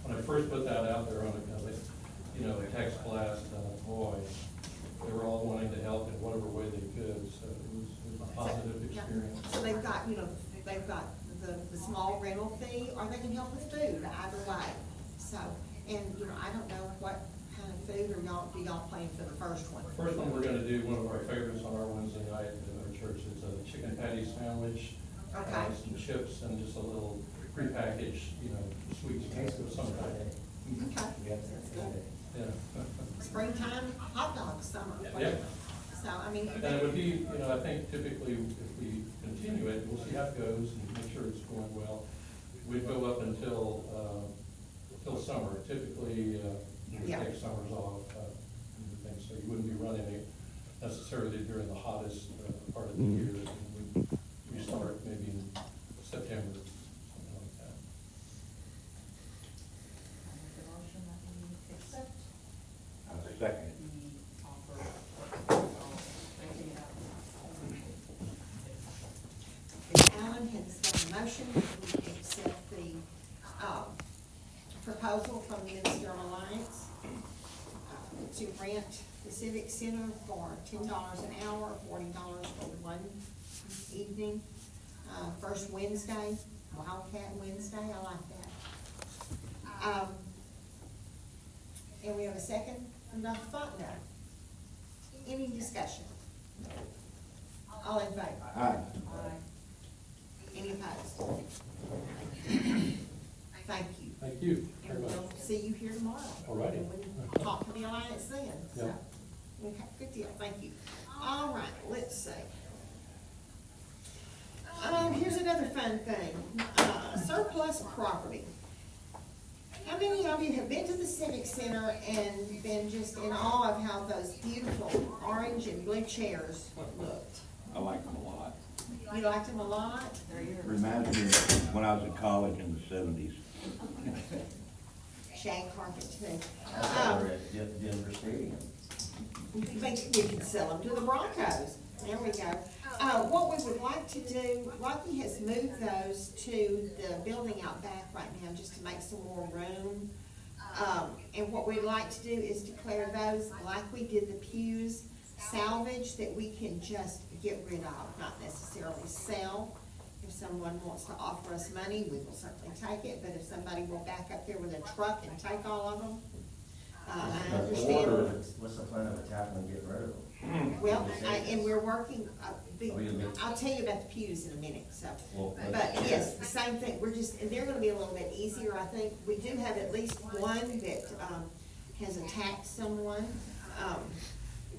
When I first put that out there on a text blast, boy, they were all wanting to help in whatever way they could, so it was a positive yeah. experience. So they've got, they've got the small rental fee, or they can help with food, either way. So, and, I don't know what kind of food do y'all plan for the first one? First one, we're gonna do one of our favorites on our Wednesday night in our church. It's a chicken patty sandwich. Okay. Some chips and just a little prepackaged, sweet snacks of some kind. Okay, that's good. Yeah. Springtime, hot dogs, summer. Yeah. So, I mean, And it would be, I think typically if we continue it, we'll see how it goes and make sure it's going well. We'd go up until summer. Typically, we Yeah. take summers off, and everything, so you wouldn't be running it necessarily during the hottest part of the year. We start maybe in September, something like that. I make the motion that we accept I second it. the offer. Ms. Allen has done a motion, we proposal from the Ministerial Alliance to rent the Civic Center for $10 an hour, $40 for one evening. First Wednesday, Wildcat Wednesday, I like that. And we have a second from Dr. Faulkner. Any discussion? All in favor? Aye. Any opposed? Thank you. Thank you very And much. we'll see you here tomorrow. All righty. And we'll talk to the Alliance then, so. Yep. Okay, good deal, thank you. All right, let's see. Here's another fun thing, surplus property. How many of you have been to the Civic Center and been just in awe of how those beautiful orange and blue chairs looked? I like them a lot. You liked them a lot? Reminds me of when I was in college in the 70s. Shag carpet too. Or at Denver Stadium. We could sell them to the Broncos. There we go. What we would like to do, Rocky has moved those to the building out back right now just to make some more room. And what we'd like to do is declare those, like we did the pews, salvage that we can just get rid of, not necessarily sell. If someone wants to offer us money, we will certainly take it, but if somebody will back up there with a truck and take all of them, I understand. What's the plan of attacking and getting rid of them? Well, and we're working, I'll tell you about the pews in a minute, so. But yes, the same thing, we're just, and they're gonna be a little bit easier, I think. We do have at least one that, has attacked someone,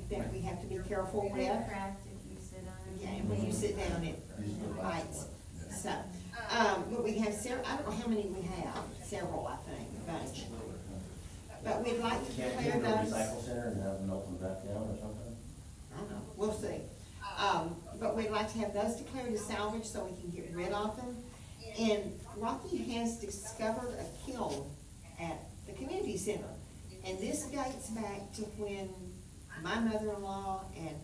that we have to be careful with. They're cracked if you sit on it. Yeah, and when you sit down, it bites. So, but we have several, I don't know how many we have, several, I think, a bunch. But we'd like to Can't declare get to a those. recycle center and have them open back down or something? I don't know, we'll see. But we'd like to have those declared as salvage so we can get rid of them. And Rocky has discovered a kiln at the community center. And this dates back to when my mother-in-law and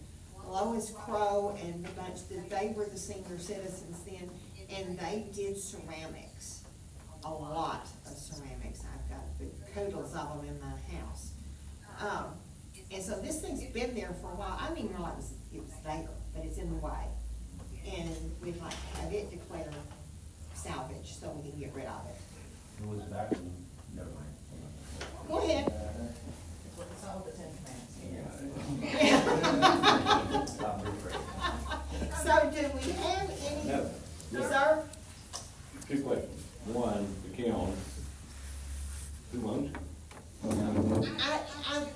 Lois Crow and the bunch, that they were the senior citizens then, and they did ceramics. A lot of ceramics. I've got the coodles of them in my house. And so this thing's been there for a while. I didn't even realize it was there, but it's in the way. And we'd like to have it declared salvage so we can get rid of it. It was back in, never mind. Go ahead. It's all the Ten Yeah. Commandments. Stop your afraid. So do we have any, No. sir? Two questions. One, the kiln. Who owns it?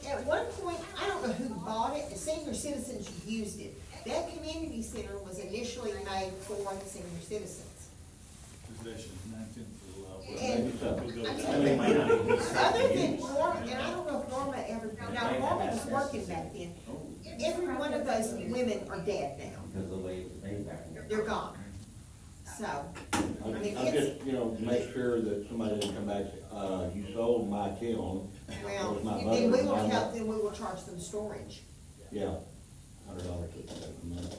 At one point, I don't know who bought it, the senior citizens used it. That community center was initially made for the senior citizens. Possession, 9/10 for the law. And- Maybe so. I think might not even be Other than used. Norma, and I don't know if Norma ever, no, Norma was working back then. Every one of those women are dead now. Because of the way it was made back in there. They're gone. So, I mean, I'm it's, just, to make sure that somebody didn't come back and say, you sold my kiln. well, It was my then mother we and will my help, mother. then we will charge them storage. Yeah, $100 a month.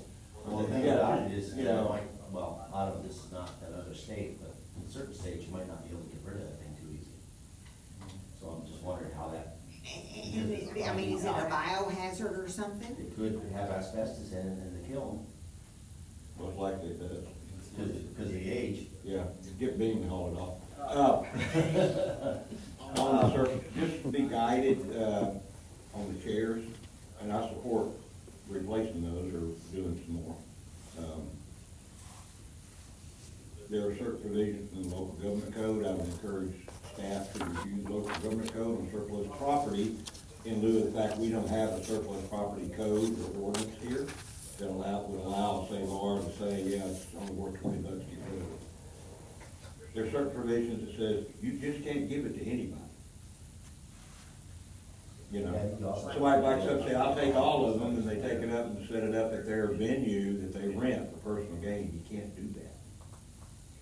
Well, the thing about it is, like, well, I don't, this is not another state, but in certain states, you might not be able to get rid of that thing too easy. So I'm just wondering how that, I mean, is it a biohazard or something? it could have asbestos in the kiln, Most likely it does. because of the age. Yeah, get Bing to haul it off. On the surface, just be guided, on the chairs, and I support replacing those or doing some more. There are certain provisions in the local government code. I would encourage staff to review the local government code on surplus property in lieu of the fact we don't have a surplus property code or ordinance here that would allow, say, Laura to say, yeah, it's only worth $20, get rid of it. There are certain provisions that says you just can't give it to anybody. Somebody backs up and say, I'll take all of them, and they take it up and set it up at their venue that they rent for personal gain. You can't do that.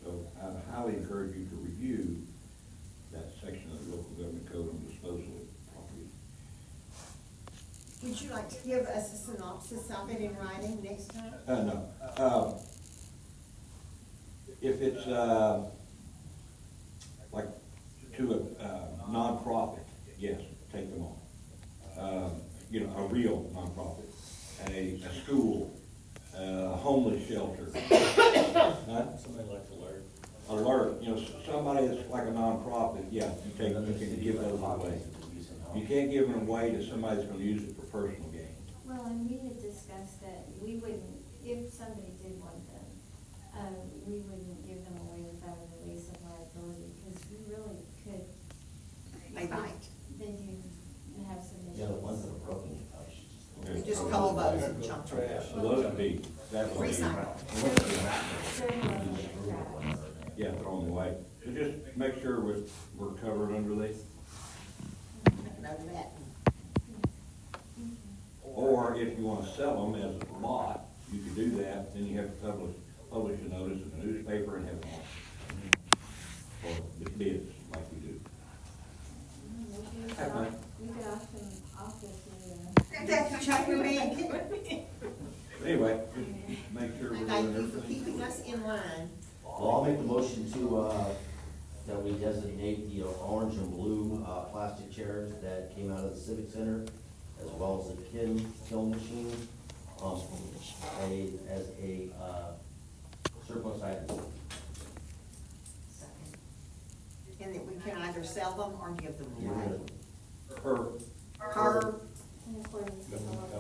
So I highly encourage you to review that section of the local government code on disposal of property. Would you like to give us a synopsis of it in writing next time? No. If it's, like to a nonprofit, yes, take them on. You know, a real nonprofit, a school, a homeless shelter. Huh? Somebody like alert. Alert, you know, somebody that's like a nonprofit, yeah, you can give those away. You can't give them away to somebody that's gonna use it for personal gain. Well, and we had discussed that we wouldn't, if somebody did want them, we wouldn't give them away without a release of liability, because we really could. They might. They do have some issues. Yeah, the ones that are broken. We just call those and junk trash. So those would be, that would be. Recycle. Several of them are trash. Yeah, throw them away. So just make sure we're covered under these. Know that. Or if you wanna sell them as a lot, you can do that, then you have to publish a notice in the newspaper and have them on. Or the bids, like we do. We could offer to, That's what you're making. Anyway, just make sure we're doing Thank you for everything. keeping us in line. Well, I'll make the motion to, that we designate the orange and blue, plastic chairs that came out of the Civic Center, as well as the kill machine, as a surplus item. And that we can either sell them or give them Get rid away. of them. Her, in accordance with the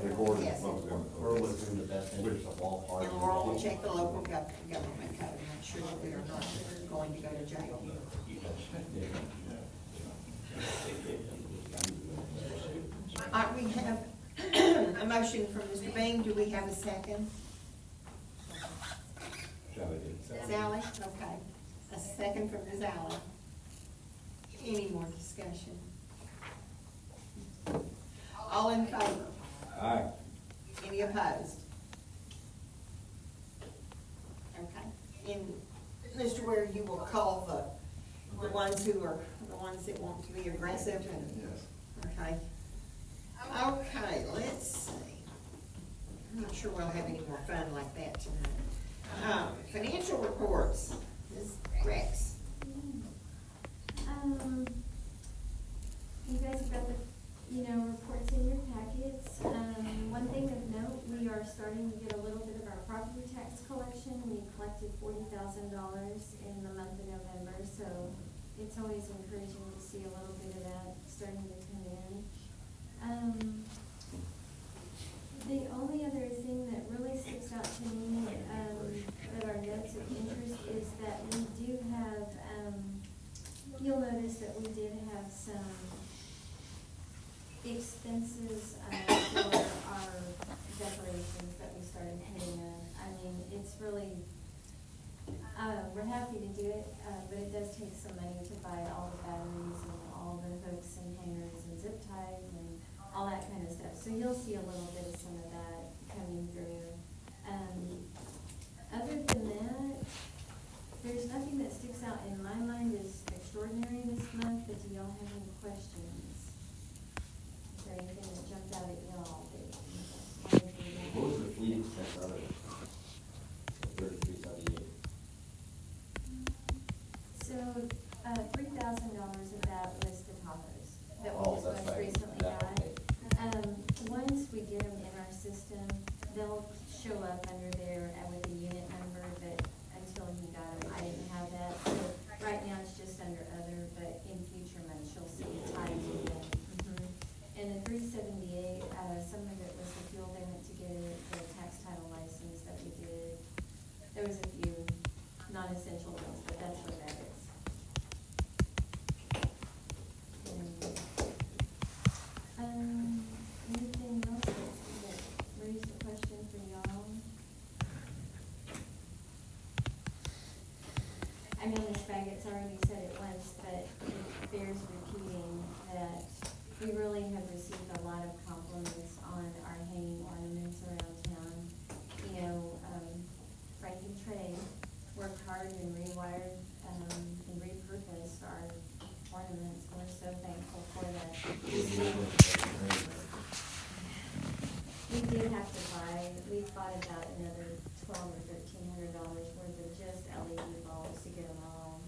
The law. board of Yes. local government. Or what's in the best interest of all parties. and Laurel will check the local government code and make sure that we are not going to go to jail. We have a motion from Mr. Bean. Do we have a second? Sally did. Sally? Okay. A second from Ms. Allen. Any more discussion? All in favor? Aye. Any opposed? Okay. And Mr. Ware, you will call the ones who are, the ones that want to be aggressive and. Yes. Okay. Okay, let's see. I'm not sure we'll have any more fun like that tonight. Financial reports, Ms. Rex. You guys have got the, reports in your packets. One thing of note, we are starting to get a little bit of our property tax collection. We collected $40,000 in the month of November, so it's always encouraging to see a little bit of that starting to come in. The only other thing that really sticks out to me, that are notes of interest is that we do have, you'll notice that we did have some expenses, for our decorations that we started putting in. I mean, it's really, we're happy to do it, but it does take some money to buy all the batteries and all the hooks and hangers and zip ties and all that kind of stuff. So you'll see a little bit of some of that coming through. Other than that, there's nothing that sticks out in my mind as extraordinary this month, but do y'all have any questions? Is there anything that jumped out at y'all? What was the fleet expense of it? 3378. So, $3,000 of that was the Tahoes that we Oh, just that's most right. recently Yeah, got. okay. Once we get them in our system, they'll show up under there with a unit number, but until you got them, I didn't have that. So right now it's just under other, but in future months you'll see it tied to them. And the 378, some of it was the fuel they went to get it, the tax title license that we did. There was a few non-essential things, but that's what that is. Anything else that raised a question for y'all? I know Ms. Baggett's already said it once, but it bears repeating that we really have received a lot of compliments on our hanging ornaments around town. Frank and Trey worked hard and rewired, and repurposed our ornaments. We're so thankful for that. We did have to buy, we bought about another $1,200 or $1,300 worth of just LED bulbs to get them all,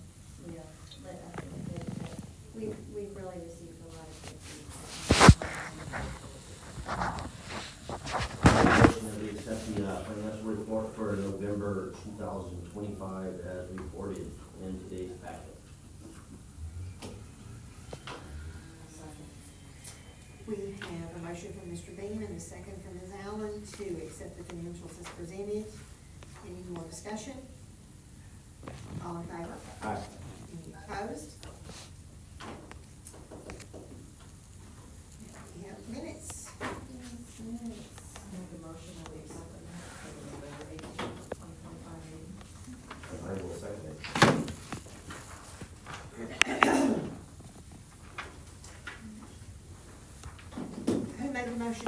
lit up a little bit. But 2025 as reported in today's packet. We have a motion from Mr. Bean and a second from Ms. Allen to accept the financials as presented. Any more discussion? All in favor? Aye. Any opposed? We have minutes. Make a motion that we accept the minutes for the November 18th, 2025 meeting. I will second it. Who made the motion?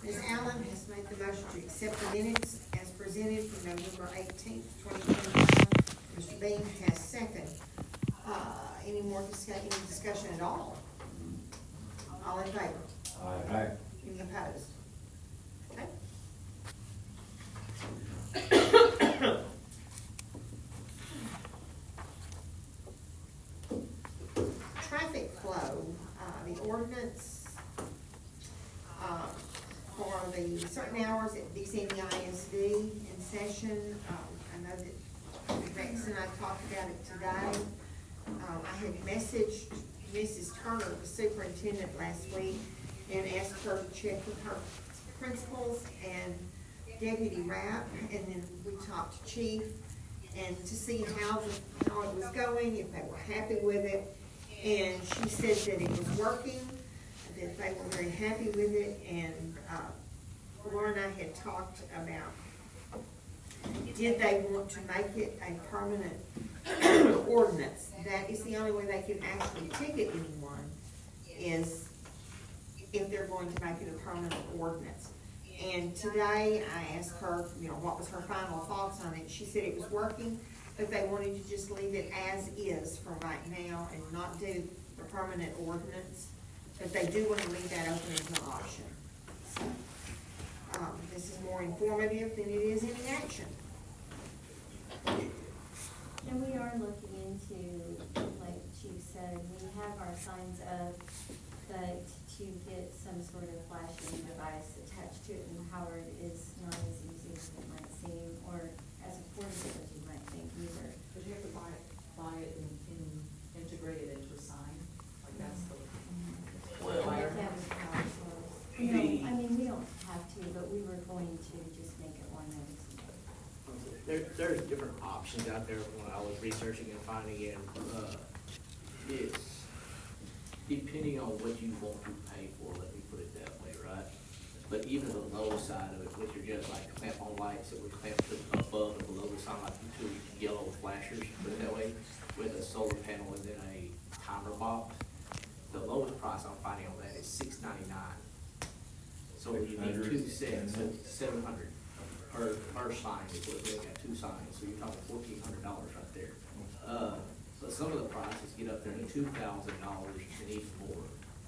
Ms. Allen has made the motion to accept the minutes as presented for November 18th, 2025. Mr. Bean has second. Any more discussion at all? All in favor? Aye. Any opposed? Okay. Traffic flow, the ordinance, for the certain hours at Big Sandy ISD in session. I know that Rex and I talked about it today. I had messaged Mrs. Turner, the superintendent, last week, and asked her to check with her principals and Deputy Rapp, and then we talked to Chief, and to see how it was going, if they were happy with it. And she said that it was working, that they were very happy with it, and Laura and I had talked about, did they want to make it a permanent ordinance? That is the only way they can actually ticket anyone, is if they're going to make it a permanent ordinance. And today, I asked her, what was her final thoughts on it. She said it was working, but they wanted to just leave it as is for right now and not do the permanent ordinance. But they do want to leave that open as an option. So, this is more informative than it is any action. And we are looking into, like Chief said, we have our signs up, but to get some sort of flashing device attached to it in Howard is not as easy as it might seem, or as affordable as you might think either. Because you have to buy it and integrate it into a sign, like that's the. We have to have a power source. I mean, we don't have to, but we were going to just make it one noticeable. There's different options out there when I was researching and finding, and, it's depending on what you want to pay for, let me put it that way, right? But even the low side of it, which are just like clamp on lights that would clamp to above and below the sign, like the two yellow flashers, put it that way, with a solar panel and then a timer box. The lowest price I'm finding on that is $699. So you need two sets, so $700 per sign is what they got, two signs, so you're talking $1,400 right there. But some of the prices get up there to $2,000 and even more.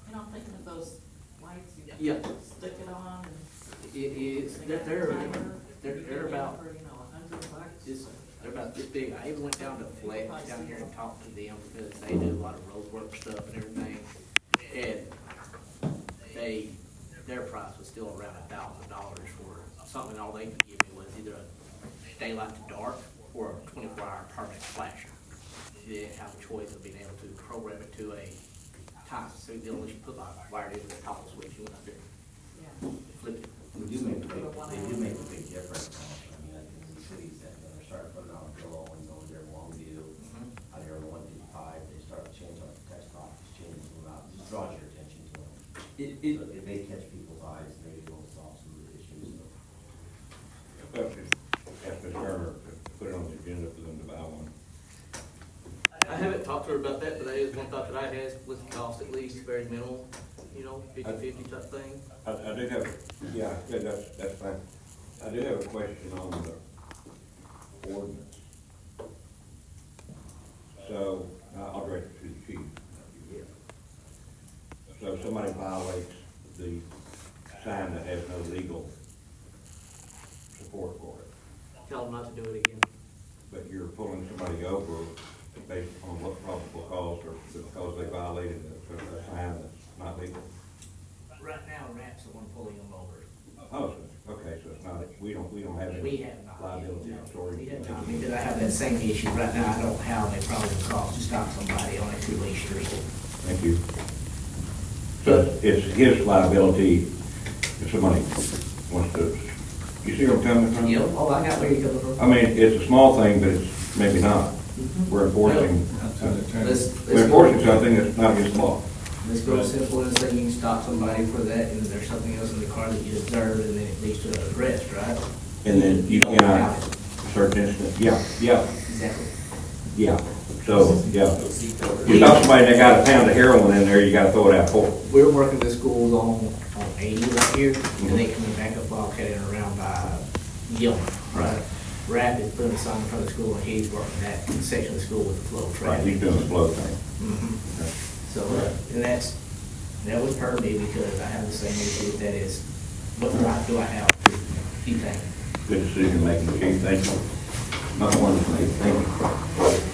And I'm thinking of those lights, you Yeah. stick it on and. It is, they got a they're timer, about, for, $100. they're about this big. I even went down to Flex down here and talked to them because they do a lot of road work stuff and everything. And their price was still around $1,000 for something, and all they could give me was either a daylight to dark or a 24-hour permanent flasher. They didn't have a choice of being able to program it to a time, so they only put like wired into the toggle switch, you went up there, Yeah. flip it. They do make a big difference. I mean, like in these cities that are starting putting out Pillow and over there in Longview, out here on the 155, they start changing up the text box, changing them out, just draws your attention to them. So it may catch people's eyes, maybe it'll solve some of the issues. Question, ask Ms. Turner to put it on the agenda for them to buy one. I haven't talked to her about that, but that is one thought that I had, with the cost at least, very minimal, 50-50 type thing. I do have, that's fine. I do have a question on the ordinance. So, I'll direct it to the chief. So if somebody violates the sign that has no legal support for it, Tell them not to do it again. but you're pulling somebody over based on what probable cause or because they violated a sign that's not legal. Right now, Rap's the one pulling them over. Oh, okay, so it's not, we don't have We any have not. liability authority. that same issue. Right now, I don't have a problem cause to stop somebody on a two-way street. Thank you. So it's his liability if somebody wants to, you see where I'm coming from? Yep, oh, I got where you're coming from. I mean, it's a small thing, but it's maybe not. We're enforcing, we're enforcing something that's not against the law. Let's go as simple as saying you can stop somebody for that, and there's something else in the car that you observe, and then it leads to an arrest, right? And then you don't cannot, have it. certain instance, yeah, Exactly. yeah. So, yeah. You stop somebody that got a pound of heroin in there, you gotta throw it out for. We're working the schools on 80 right here, and they coming back up Wildcat and around by Gilman, right? Rapid putting a sign in front of the school, and he's working that section of the school with the flow of Right, traffic. he's doing the flow thing. So, and that was per me because I have the same issue with that is, what right do I have to detain? Good decision making, Chief, thank you. Not one, thank you.